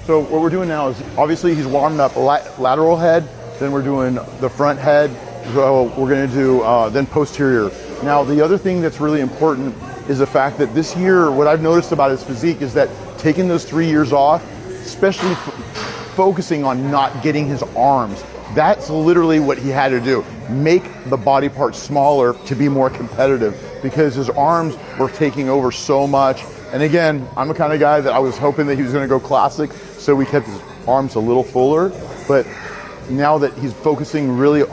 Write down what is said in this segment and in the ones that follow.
So what we're doing now is, obviously he's warming up lateral head, then we're doing the front head, so we're gonna do then posterior. Now the other thing that's really important is the fact that this year, what I've noticed about his physique is that taking those 3 years off, especially focusing on not getting his arms, that's literally what he had to do. Make the body part smaller to be more competitive, because his arms were taking over so much. And again, I'm the kind of guy that I was hoping that he was gonna go classic, so we kept his arms a little fuller. But now that he's focusing really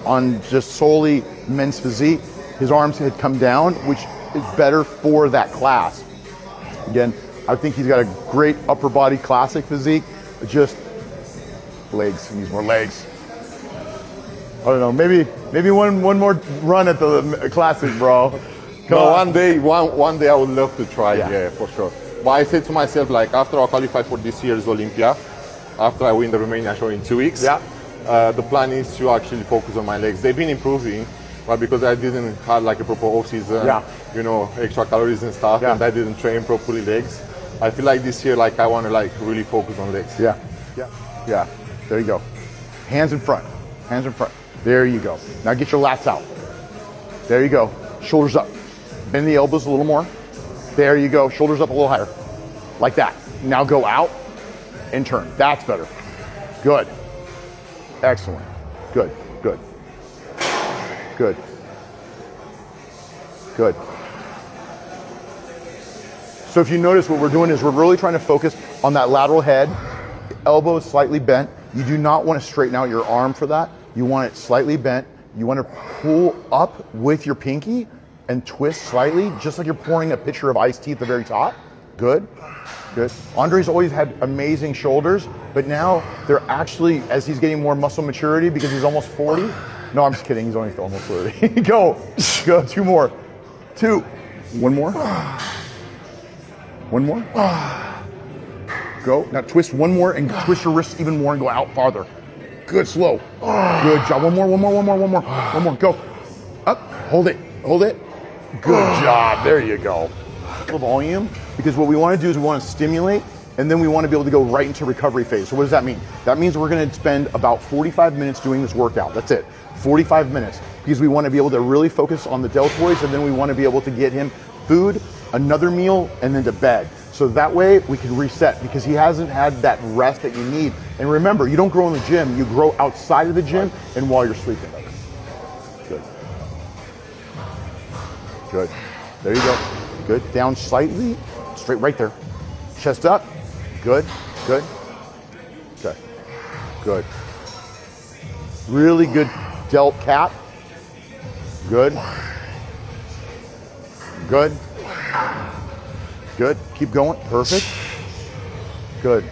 on just solely men's physique, his arms had come down, which is better for that class. Again, I think he's got a great upper body classic physique, just legs, he needs more legs. I don't know, maybe one more run at the classic, bro. No, one day I would love to try, yeah, for sure. But I said to myself, like, after I qualify for this year's Olympia, after I win the Romania show in 2 weeks, the plan is to actually focus on my legs. They've been improving, but because I didn't have like a proper off-season, you know, extra calories and stuff, and I didn't train properly legs, I feel like this year, like, I want to like really focus on legs. Yeah. There you go. Hands in front. Hands in front. There you go. Now get your lats out. There you go. Shoulders up. Bend the elbows a little more. There you go. Shoulders up a little higher. Like that. Now go out and turn. That's better. Good. Excellent. Good. Good. Good. Good. So if you notice, what we're doing is we're really trying to focus on that lateral head, elbows slightly bent. You do not want to straighten out your arm for that. You want it slightly bent. You want to pull up with your pinky and twist slightly, just like you're pouring a pitcher of iced tea at the very top. Good, good. Andre's always had amazing shoulders, but now they're actually, as he's getting more muscle maturity, because he's almost 40. No, I'm just kidding, he's only almost 30. Go, 2 more. 2, 1 more. 1 more. Go, now twist 1 more and twist your wrists even more and go out farther. Good, slow. Good job, 1 more, 1 more, 1 more, 1 more. 1 more, go. Up, hold it, hold it. Good job, there you go. Volume, because what we want to do is we want to stimulate, and then we want to be able to go right into recovery phase. So what does that mean? That means we're going to spend about 45 minutes doing this workout. That's it, 45 minutes, because we want to be able to really focus on the deltoids, and then we want to be able to get him food, another meal, and then to bed. So that way we can reset, because he hasn't had that rest that you need. And remember, you don't grow in the gym, you grow outside of the gym and while you're sleeping. Good. Good. There you go. Good. Down slightly, straight right there. Chest up. Good. Good. Okay. Good. Really good delt cap. Good. Good. Good. Keep going. Perfect. Good.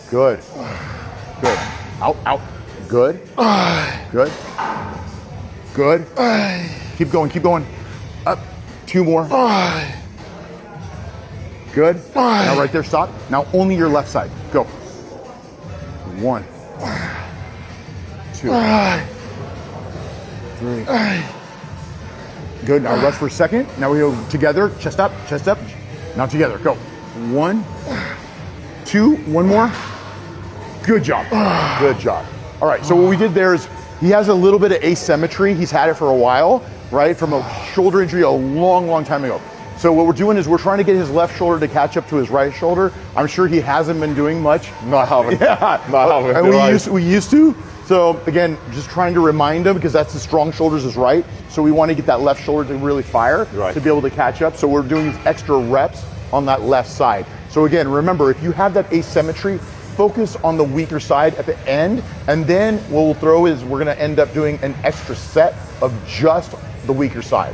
Good. Good. Out, out. Good. Good. Good. Keep going, keep going. Up. 2 more. Good. Now right there, stop. Now only your left side. Go. 1, 2, 3. Good, now rest for a second. Now we go together, chest up, chest up. Now together, go. 1, 2, 1 more. Good job, good job. All right, so what we did there is, he has a little bit of asymmetry. He's had it for a while, right? From a shoulder injury a long, long time ago. So what we're doing is we're trying to get his left shoulder to catch up to his right shoulder. I'm sure he hasn't been doing much. No, I haven't. Yeah, no, I haven't. And we used to. So again, just trying to remind him, because that's the strong shoulders is right. So we want to get that left shoulder to really fire, to be able to catch up. So we're doing these extra reps on that left side. So again, remember, if you have that asymmetry, focus on the weaker side at the end, and then what we'll throw is we're gonna end up doing an extra set of just the weaker side.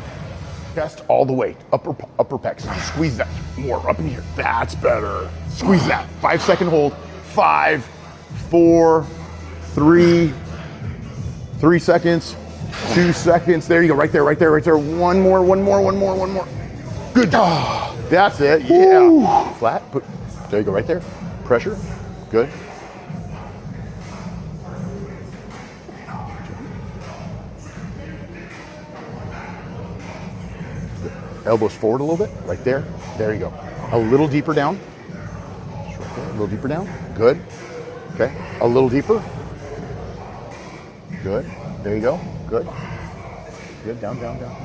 Chest all the way, upper pecs. Squeeze that more up in here. That's better. Squeeze that. 5-second hold. 5, 4, 3 seconds, 2 seconds. There you go, right there, right there, right there. 1 more, 1 more, 1 more, 1 more. Good job. That's it, yeah. Ooh. Flat, there you go, right there. Pressure, good. Elbows forward a little bit, right there. There you go. A little deeper down. A little deeper down. Good. Okay. A little deeper. Good. There you go. Good. Good. Down, down, down.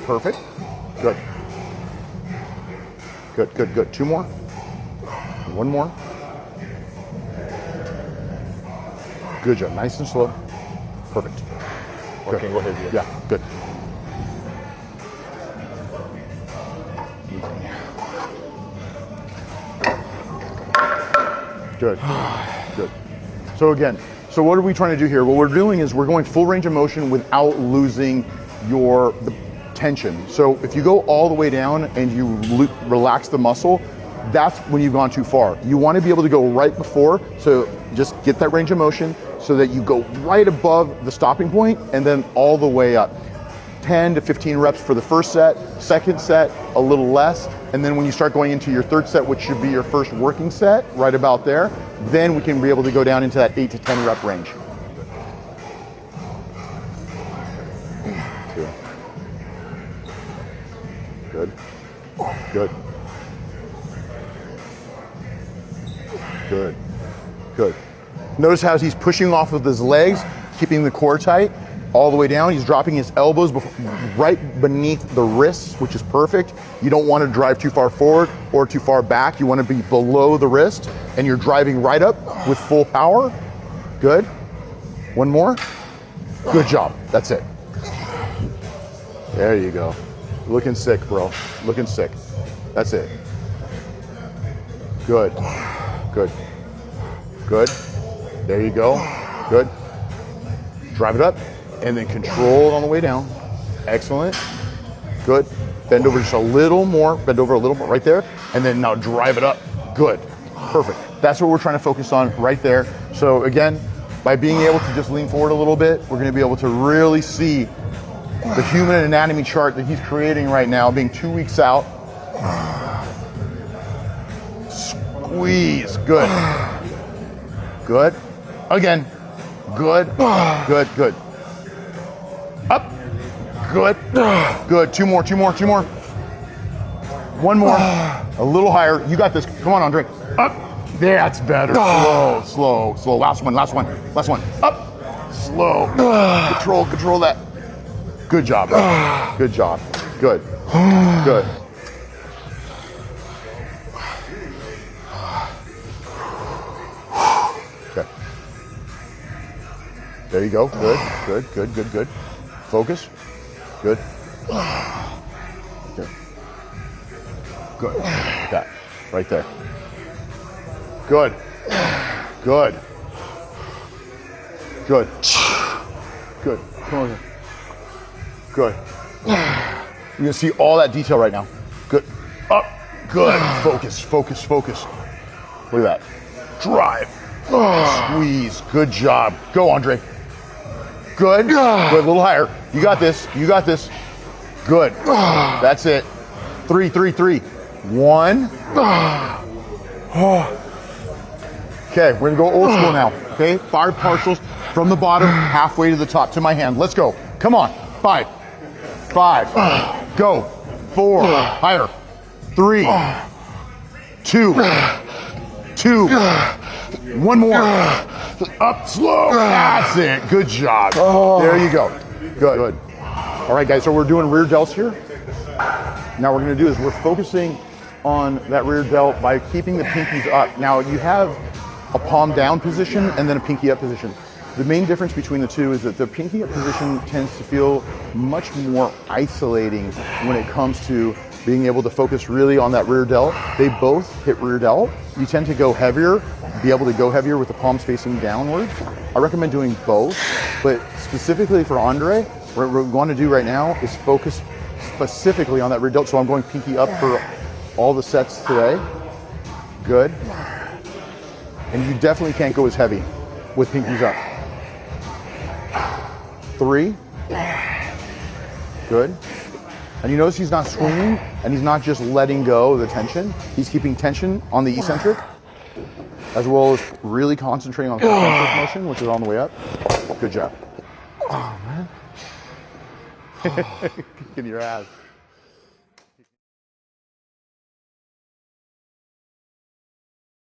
Perfect. Good. Good, good, good. 2 more. 1 more. Good job. Nice and slow. Perfect. Good. Okay, go ahead. Yeah, good. Good. Good. So again, so what are we trying to do here? What we're doing is we're going full range of motion without losing the tension. So if you go all the way down and you relax the muscle, that's when you've gone too far. You want to be able to go right before, so just get that range of motion so that you go right above the stopping point and then all the way up. 10 to 15 reps for the first set, second set, a little less, and then when you start going into your third set, which should be your first working set, right about there, then we can be able to go down into that 8 to 10 rep range. 2. Good. Good. Good. Good. Notice how he's pushing off with his legs, keeping the core tight, all the way down. He's dropping his elbows right beneath the wrists, which is perfect. You don't want to drive too far forward or too far back. You want to be below the wrist, and you're driving right up with full power. Good. 1 more. Good job. That's it. There you go. Looking sick, bro. Looking sick. That's it. Good. Good. Good. There you go. Good. Drive it up and then control it on the way down. Excellent. Good. Bend over just a little more. Bend over a little more right there. And then now drive it up. Good. Perfect. That's what we're trying to focus on right there. So again, by being able to just lean forward a little bit, we're going to be able to really see the human anatomy chart that he's creating right now, being 2 weeks out. Squeeze. Good. Good. Again. Good. Good. Good. Up. Good. Good. 2 more. 2 more. 2 more. 1 more. A little higher. You got this. Come on, Andre. Up. That's better. Slow. Slow. Slow. Last one. Last one. Last one. Up. Slow. Control that. Good job, bro. Good job. Good. Good. Okay. There you go. Good. Good. Good. Good. Good. Focus. Good. Good. Good. Like that. Right there. Good. Good. Good. Good. Come on here. Good. You're gonna see all that detail right now. Good. Up. Good. Focus, focus, focus. Look at that. Drive. Squeeze. Good job. Go, Andre. Good. Good. A little higher. You got this. You got this. Good. That's it. 3, 3, 3. 1. Okay, we're gonna go old school now. Okay, 5 partials from the bottom, halfway to the top to my hand. Let's go. Come on. 5. 5. Go. 4. Higher. 3. 2. 2. 1 more. Up slow. That's it. Good job. There you go. Good. Good. All right, guys, so we're doing rear delts here. Now what we're going to do is we're focusing on that rear delt by keeping the pinkies up. Now you have a palm down position and then a pinky up position. The main difference between the two is that the pinky up position tends to feel much more isolating when it comes to being able to focus really on that rear delt. They both hit rear delt. You tend to go heavier, be able to go heavier with the palms facing downward. I recommend doing both, but specifically for Andre, what we're going to do right now is focus specifically on that rear delt. So I'm going pinky up for all the sets today. Good. And you definitely can't go as heavy with pinkies up. 3. Good. And you notice he's not swinging and he's not just letting go of the tension. He's keeping tension on the eccentric as well as really concentrating on concentric motion, which is on the way up. Good job. Oh, man. Kicking your ass.